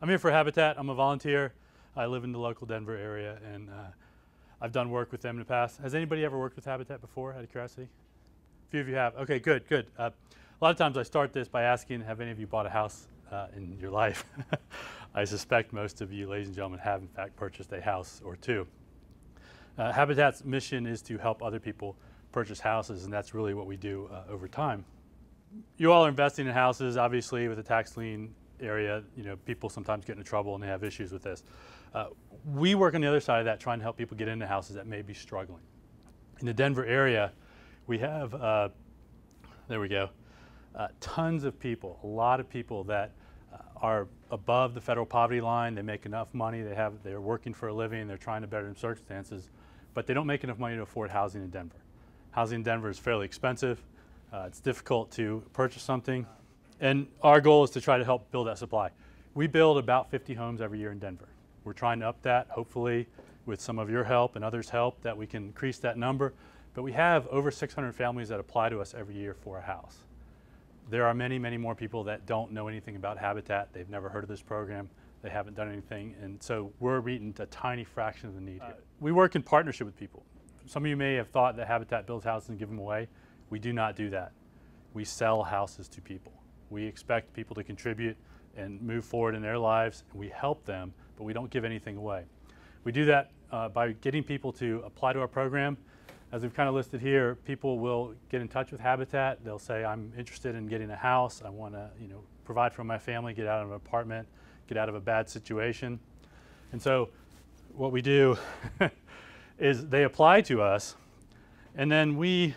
I'm here for Habitat. I'm a volunteer. I live in the local Denver area, and I've done work with them in the past. Has anybody ever worked with Habitat before, out of curiosity? A few of you have. Okay, good, good. A lot of times I start this by asking, have any of you bought a house in your life? I suspect most of you, ladies and gentlemen, have in fact purchased a house or two. Habitat's mission is to help other people purchase houses, and that's really what we do over time. You all are investing in houses, obviously, with the tax lien area. You know, people sometimes get into trouble and they have issues with this. We work on the other side of that, trying to help people get into houses that may be struggling. In the Denver area, we have, there we go, tons of people, a lot of people that are above the federal poverty line. They make enough money, they're working for a living, they're trying to better their circumstances, but they don't make enough money to afford housing in Denver. Housing in Denver is fairly expensive. It's difficult to purchase something, and our goal is to try to help build that supply. We build about 50 homes every year in Denver. We're trying to up that, hopefully with some of your help and others' help, that we can increase that number. But we have over 600 families that apply to us every year for a house. There are many, many more people that don't know anything about Habitat. They've never heard of this program. They haven't done anything, and so we're meeting a tiny fraction of the need here. We work in partnership with people. Some of you may have thought that Habitat builds houses and give them away. We do not do that. We sell houses to people. We expect people to contribute and move forward in their lives, and we help them, but we don't give anything away. We do that by getting people to apply to our program. As we've kind of listed here, people will get in touch with Habitat. They'll say, I'm interested in getting a house. I want to, provide for my family, get out of an apartment, get out of a bad situation. And so what we do is they apply to us, and then we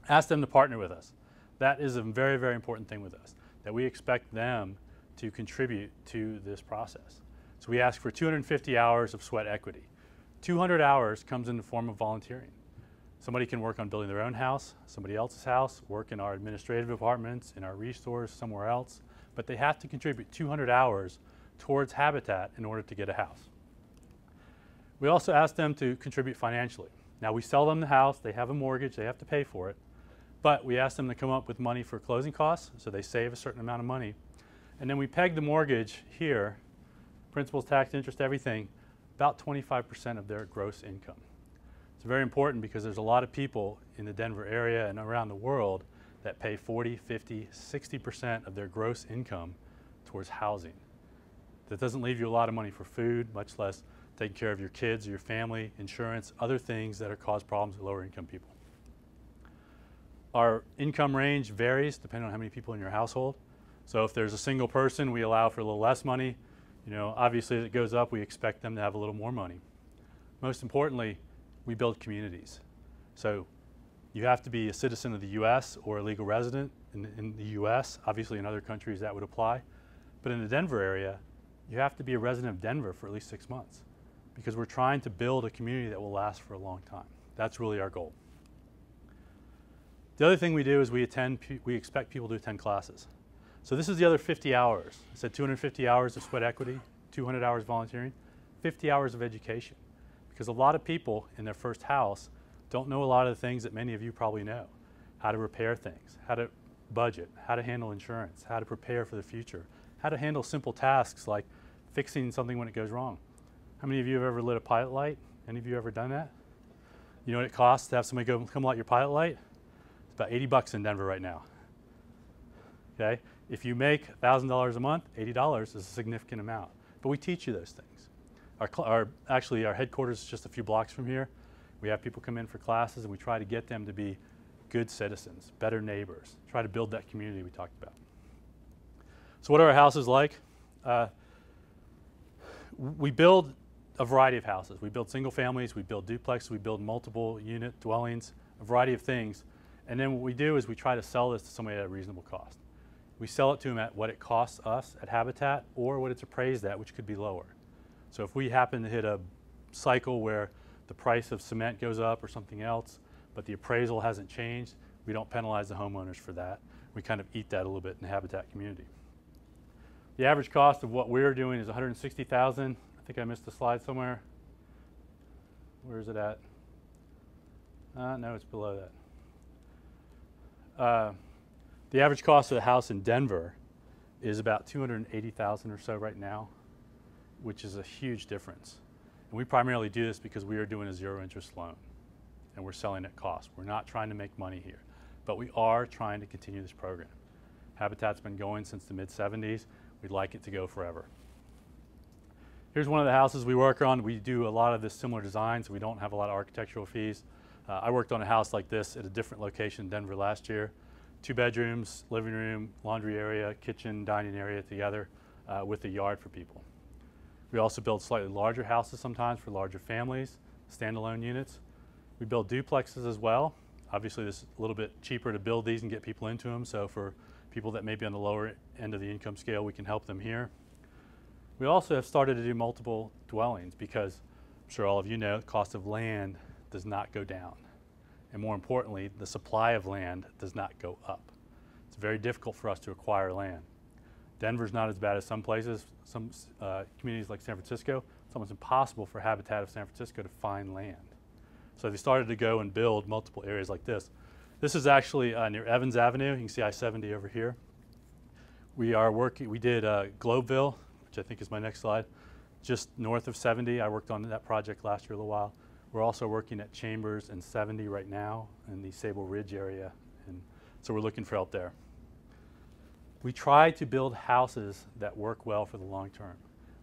ask them to partner with us. That is a very, very important thing with us, that we expect them to contribute to this process. So we ask for 250 hours of sweat equity. 200 hours comes in the form of volunteering. Somebody can work on building their own house, somebody else's house, work in our administrative departments, in our restores, somewhere else, but they have to contribute 200 hours towards Habitat in order to get a house. We also ask them to contribute financially. Now, we sell them the house, they have a mortgage, they have to pay for it, but we ask them to come up with money for closing costs, so they save a certain amount of money. And then we peg the mortgage here, principal, tax, interest, everything, about 25% of their gross income. It's very important because there's a lot of people in the Denver area and around the world that pay 40, 50, 60% of their gross income towards housing. That doesn't leave you a lot of money for food, much less taking care of your kids, your family, insurance, other things that cause problems with lower income people. Our income range varies depending on how many people in your household. So if there's a single person, we allow for a little less money. Obviously as it goes up, we expect them to have a little more money. Most importantly, we build communities. So you have to be a citizen of the US or a legal resident in the US. Obviously in other countries that would apply. But in the Denver area, you have to be a resident of Denver for at least 6 months, because we're trying to build a community that will last for a long time. That's really our goal. The other thing we do is we expect people to attend classes. So this is the other 50 hours. I said 250 hours of sweat equity, 200 hours volunteering, 50 hours of education. Because a lot of people in their first house don't know a lot of the things that many of you probably know. How to repair things, how to budget, how to handle insurance, how to prepare for the future, how to handle simple tasks like fixing something when it goes wrong. How many of you have ever lit a pilot light? Any of you ever done that? You know what it costs to have somebody come light your pilot light? It's about 80 bucks in Denver right now. Okay? If you make $1,000 a month, $80 is a significant amount. But we teach you those things. Actually, our headquarters is just a few blocks from here. We have people come in for classes, and we try to get them to be good citizens, better neighbors, try to build that community we talked about. So what are our houses like? We build a variety of houses. We build single families, we build duplexes, we build multiple unit dwellings, a variety of things. And then what we do is we try to sell this to somebody at a reasonable cost. We sell it to them at what it costs us at Habitat or what it's appraised at, which could be lower. So if we happen to hit a cycle where the price of cement goes up or something else, but the appraisal hasn't changed, we don't penalize the homeowners for that. We kind of eat that a little bit in the Habitat community. The average cost of what we're doing is $160,000. I think I missed a slide somewhere. Where is it at? No, it's below that. The average cost of the house in Denver is about 280,000 or so right now, which is a huge difference. And we primarily do this because we are doing a zero interest loan and we're selling at cost. We're not trying to make money here, but we are trying to continue this program. Habitat's been going since the mid-70s. We'd like it to go forever. Here's one of the houses we work on. We do a lot of this similar design, so we don't have a lot of architectural fees. I worked on a house like this at a different location in Denver last year. 2 bedrooms, living room, laundry area, kitchen, dining area together with a yard for people. We also build slightly larger houses sometimes for larger families, standalone units. We build duplexes as well. Obviously this is a little bit cheaper to build these and get people into them, so for people that may be on the lower end of the income scale, we can help them here. We also have started to do multiple dwellings because I'm sure all of you know the cost of land does not go down. And more importantly, the supply of land does not go up. It's very difficult for us to acquire land. Denver's not as bad as some places, some communities like San Francisco. It's almost impossible for Habitat of San Francisco to find land. So they started to go and build multiple areas like this. This is actually near Evans Avenue. You can see I-70 over here. We did Globeville, which I think is my next slide, just north of 70. I worked on that project last year a little while. We're also working at Chambers and 70 right now in the Sable Ridge area, and so we're looking for help there. We try to build houses that work well for the long term.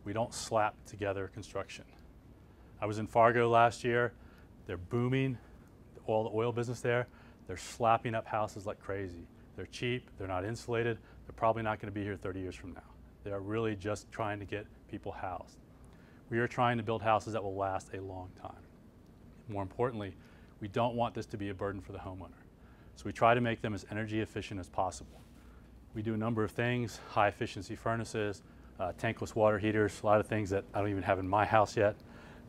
We don't slap together construction. I was in Fargo last year. They're booming, all the oil business there. They're slapping up houses like crazy. They're cheap, they're not insulated, they're probably not going to be here 30 years from now. They are really just trying to get people housed. We are trying to build houses that will last a long time. More importantly, we don't want this to be a burden for the homeowner. So we try to make them as energy efficient as possible. We do a number of things, high efficiency furnaces, tankless water heaters, a lot of things that I don't even have in my house yet,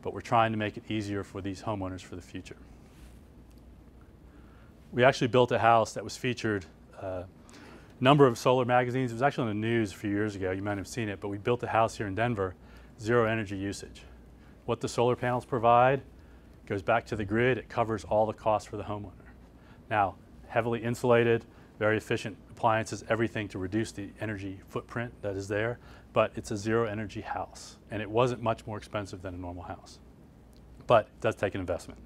but we're trying to make it easier for these homeowners for the future. We actually built a house that was featured a number of solar magazines. It was actually on the news a few years ago, you might have seen it, but we built a house here in Denver, zero energy usage. What the solar panels provide goes back to the grid, it covers all the costs for the homeowner. Now, heavily insulated, very efficient appliances, everything to reduce the energy footprint that is there, but it's a zero energy house, and it wasn't much more expensive than a normal house. But it does take an investment.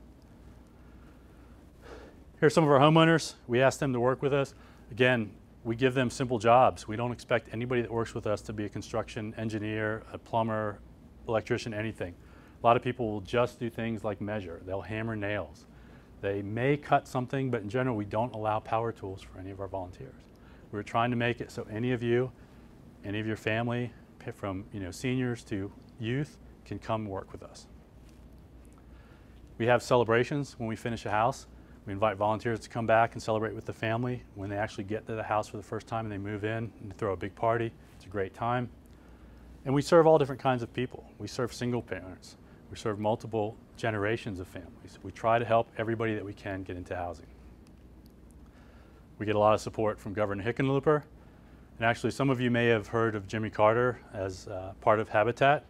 Here's some of our homeowners. We ask them to work with us. Again, we give them simple jobs. We don't expect anybody that works with us to be a construction engineer, a plumber, electrician, anything. A lot of people will just do things like measure. They'll hammer nails. They may cut something, but in general, we don't allow power tools for any of our volunteers. We're trying to make it so any of you, any of your family, from seniors to youth, can come work with us. We have celebrations when we finish a house. We invite volunteers to come back and celebrate with the family. When they actually get to the house for the first time and they move in and throw a big party, it's a great time. And we serve all different kinds of people. We serve single parents. We serve multiple generations of families. We try to help everybody that we can get into housing. We get a lot of support from Governor Hickenlooper. And actually, some of you may have heard of Jimmy Carter as part of Habitat.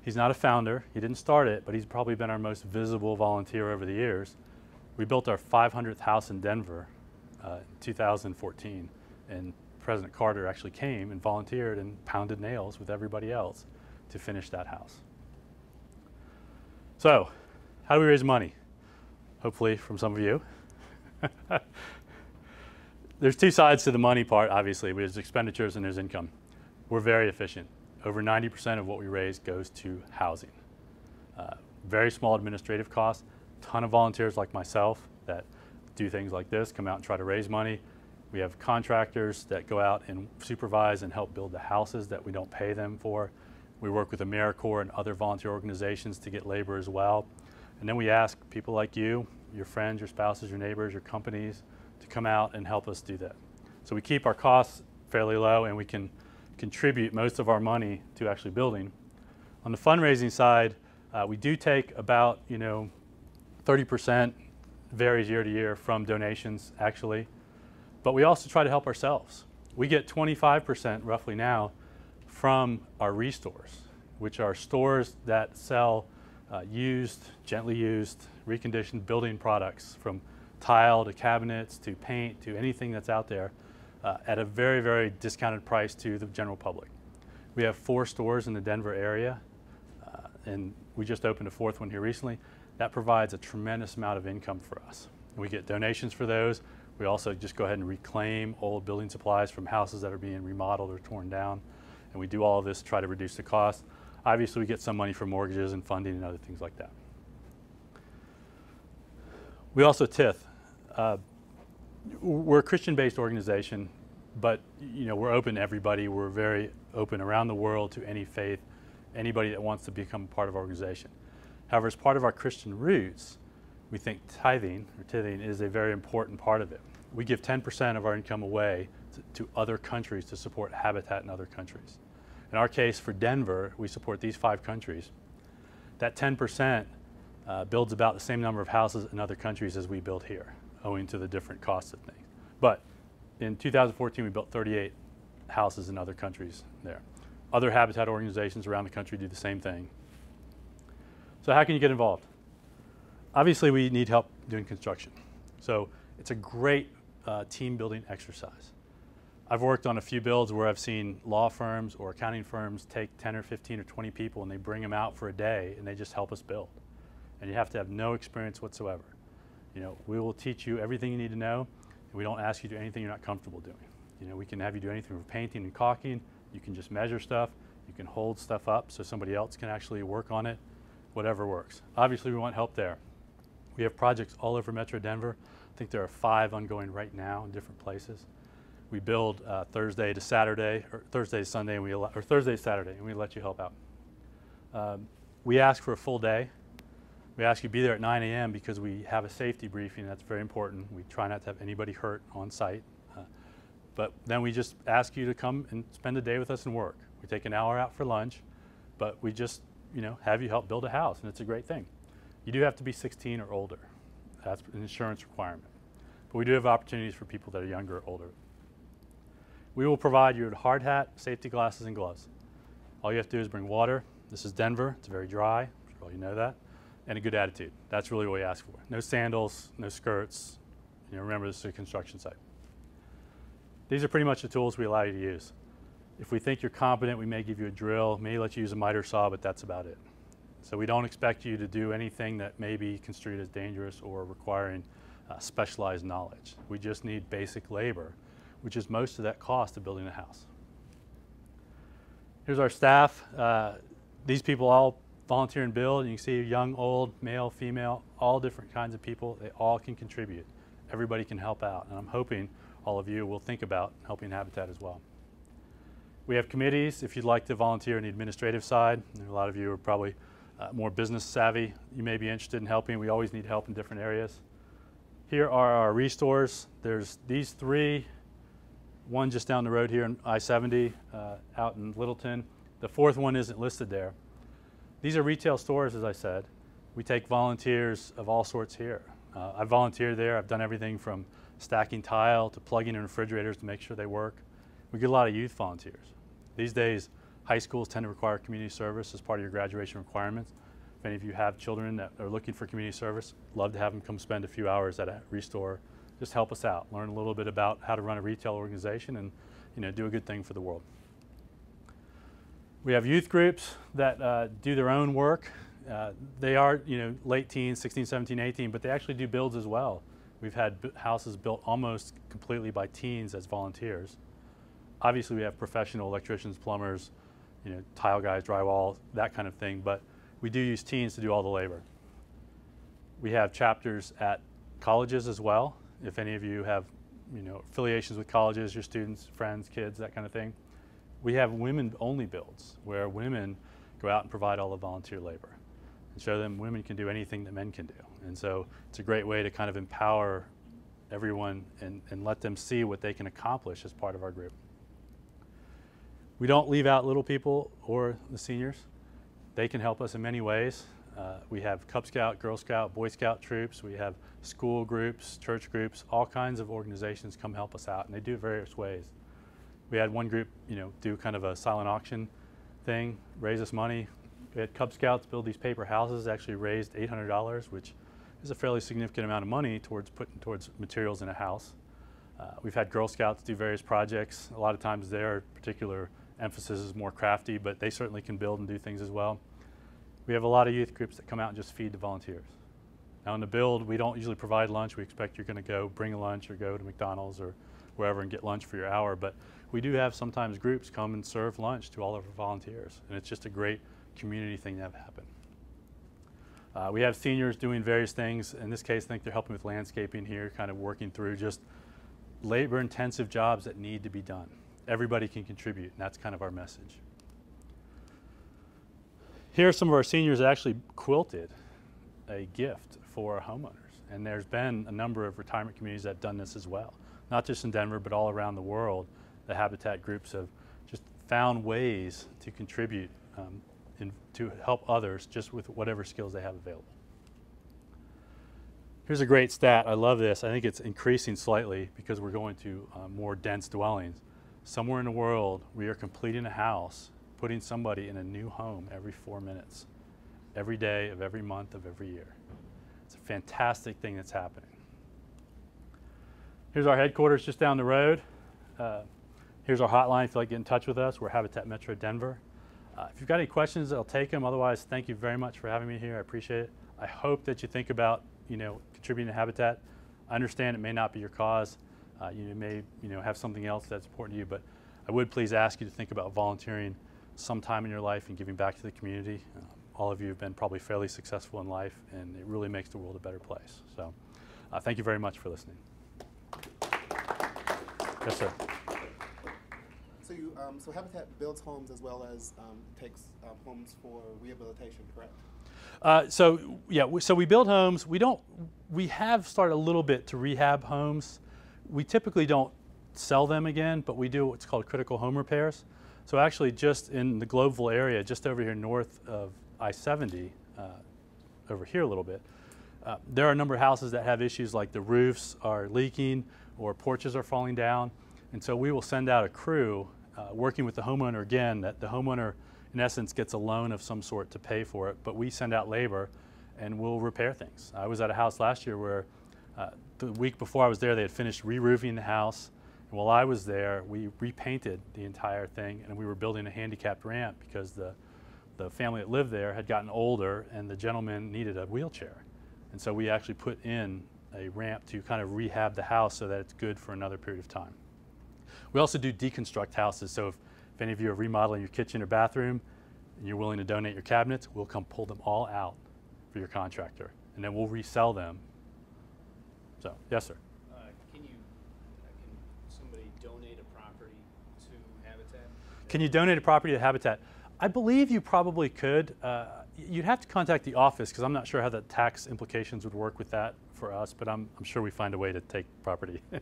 He's not a founder. He didn't start it, but he's probably been our most visible volunteer over the years. We built our 500th house in Denver in 2014, and President Carter actually came and volunteered and pounded nails with everybody else to finish that house. So, how do we raise money? Hopefully from some of you. There's two sides to the money part, obviously. There's expenditures and there's income. We're very efficient. Over 90% of what we raise goes to housing. Very small administrative costs. Ton of volunteers like myself that do things like this, come out and try to raise money. We have contractors that go out and supervise and help build the houses that we don't pay them for. We work with AmeriCorps and other volunteer organizations to get labor as well. And then we ask people like you, your friends, your spouses, your neighbors, your companies to come out and help us do that. So we keep our costs fairly low and we can contribute most of our money to actually building. On the fundraising side, we do take about 30%, varies year to year, from donations actually, but we also try to help ourselves. We get 25% roughly now from our restores, which are stores that sell used, gently used, reconditioned building products, from tile to cabinets to paint to anything that's out there. at a very, very discounted price to the general public. We have 4 stores in the Denver area, and we just opened a 4th one here recently. That provides a tremendous amount of income for us. We get donations for those. We also just go ahead and reclaim old building supplies from houses that are being remodeled or torn down. And we do all of this to try to reduce the cost. Obviously, we get some money from mortgages and funding and other things like that. We also TIF. We're a Christian-based organization, but we're open to everybody. We're very open around the world to any faith, anybody that wants to become part of our organization. However, as part of our Christian roots, we think tithing is a very important part of it. We give 10% of our income away to other countries to support Habitat in other countries. In our case, for Denver, we support these 5 countries. That 10% builds about the same number of houses in other countries as we build here, owing to the different costs of things. But in 2014, we built 38 houses in other countries there. Other Habitat organizations around the country do the same thing. So how can you get involved? Obviously, we need help doing construction. So it's a great team building exercise. I've worked on a few builds where I've seen law firms or accounting firms take 10 or 15 or 20 people and they bring them out for a day and they just help us build. And you have to have no experience whatsoever. We will teach you everything you need to know, and we don't ask you to do anything you're not comfortable doing. We can have you do anything from painting and caulking. You can just measure stuff. You can hold stuff up so somebody else can actually work on it, whatever works. Obviously, we want help there. We have projects all over Metro Denver. I think there are 5 ongoing right now in different places. We build Thursday to Saturday, or Thursday to Sunday, or Thursday to Saturday, and we let you help out. We ask for a full day. We ask you to be there at 9 a.m. because we have a safety briefing. That's very important. We try not to have anybody hurt on site. But then we just ask you to come and spend a day with us and work. We take an hour out for lunch, but we just have you help build a house, and it's a great thing. You do have to be 16 or older. That's an insurance requirement. But we do have opportunities for people that are younger or older. We will provide you with a hard hat, safety glasses, and gloves. All you have to do is bring water. This is Denver. It's very dry. I'm sure all you know that. And a good attitude. That's really what we ask for. No sandals, no skirts. Remember, this is a construction site. These are pretty much the tools we allow you to use. If we think you're competent, we may give you a drill, may let you use a miter saw, but that's about it. So we don't expect you to do anything that may be construed as dangerous or requiring specialized knowledge. We just need basic labor, which is most of that cost of building a house. Here's our staff. These people all volunteer and build. You can see young, old, male, female, all different kinds of people. They all can contribute. Everybody can help out. And I'm hoping all of you will think about helping Habitat as well. We have committees if you'd like to volunteer on the administrative side. And a lot of you are probably more business savvy. You may be interested in helping. We always need help in different areas. Here are our restores. There's these 3, one just down the road here in I-70 out in Littleton. The 4th one isn't listed there. These are retail stores, as I said. We take volunteers of all sorts here. I've volunteered there. I've done everything from stacking tile to plugging in refrigerators to make sure they work. We get a lot of youth volunteers. These days, high schools tend to require community service as part of your graduation requirements. If any of you have children that are looking for community service, love to have them come spend a few hours at a restore. Just help us out, learn a little bit about how to run a retail organization and do a good thing for the world. We have youth groups that do their own work. They are late teens, 16, 17, 18, but they actually do builds as well. We've had houses built almost completely by teens as volunteers. Obviously, we have professional electricians, plumbers, tile guys, drywall, that kind of thing, but we do use teens to do all the labor. We have chapters at colleges as well. If any of you have affiliations with colleges, your students, friends, kids, that kind of thing. We have women-only builds where women go out and provide all the volunteer labor and show them women can do anything that men can do. And so it's a great way to kind of empower everyone and let them see what they can accomplish as part of our group. We don't leave out little people or the seniors. They can help us in many ways. We have Cub Scout, Girl Scout, Boy Scout troops. We have school groups, church groups, all kinds of organizations come help us out, and they do it various ways. We had one group, do kind of a silent auction thing, raise us money. We had Cub Scouts build these paper houses, actually raised $800, which is a fairly significant amount of money towards putting towards materials in a house. We've had Girl Scouts do various projects. A lot of times their particular emphasis is more crafty, but they certainly can build and do things as well. We have a lot of youth groups that come out and just feed the volunteers. Now in the build, we don't usually provide lunch. We expect you're going to go bring a lunch or go to McDonald's or wherever and get lunch for your hour, but we do have sometimes groups come and serve lunch to all of our volunteers, and it's just a great community thing to have happen. We have seniors doing various things. In this case, I think they're helping with landscaping here, kind of working through just labor-intensive jobs that need to be done. Everybody can contribute, and that's kind of our message. Here are some of our seniors that actually quilted a gift for homeowners, and there's been a number of retirement communities that have done this as well. Not just in Denver, but all around the world. The Habitat groups have just found ways to contribute to help others just with whatever skills they have available. Here's a great stat. I love this. I think it's increasing slightly because we're going to more dense dwellings. Somewhere in the world, we are completing a house, putting somebody in a new home every 4 minutes, every day of every month of every year. It's a fantastic thing that's happening. Here's our headquarters just down the road. Here's our hotline if you'd like to get in touch with us. We're Habitat Metro Denver. If you've got any questions, I'll take them. Otherwise, thank you very much for having me here. I appreciate it. I hope that you think about, contributing to Habitat. I understand it may not be your cause. You may, have something else that's important to you, but I would please ask you to think about volunteering sometime in your life and giving back to the community. All of you have been probably fairly successful in life, and it really makes the world a better place. So, thank you very much for listening. Yes, sir. So Habitat builds homes as well as takes homes for rehabilitation, correct? So we build homes. We have started a little bit to rehab homes. We typically don't sell them again, but we do what's called critical home repairs. So actually just in the Globeville area, just over here north of I-70, over here a little bit, there are a number of houses that have issues like the roofs are leaking or porches are falling down. And so we will send out a crew working with the homeowner again, that the homeowner in essence gets a loan of some sort to pay for it, but we send out labor and we'll repair things. I was at a house last year where the week before I was there, they had finished re-roofing the house. And while I was there, we repainted the entire thing, and we were building a handicapped ramp because the family that lived there had gotten older and the gentleman needed a wheelchair. And so we actually put in a ramp to kind of rehab the house so that it's good for another period of time. We also do deconstruct houses, so if any of you are remodeling your kitchen or bathroom and you're willing to donate your cabinets, we'll come pull them all out for your contractor, and then we'll resell them. So, yes, sir. Can somebody donate a property to Habitat? Can you donate a property to Habitat? I believe you probably could. You'd have to contact the office because I'm not sure how the tax implications would work with that for us, but I'm sure we find a way to take property. Sure.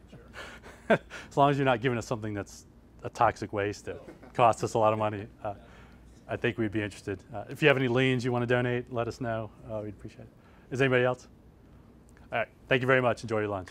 As long as you're not giving us something that's a toxic waste that costs us a lot of money, I think we'd be interested. If you have any liens you want to donate, let us know. We'd appreciate it. Is anybody else? All right. Thank you very much. Enjoy your lunch.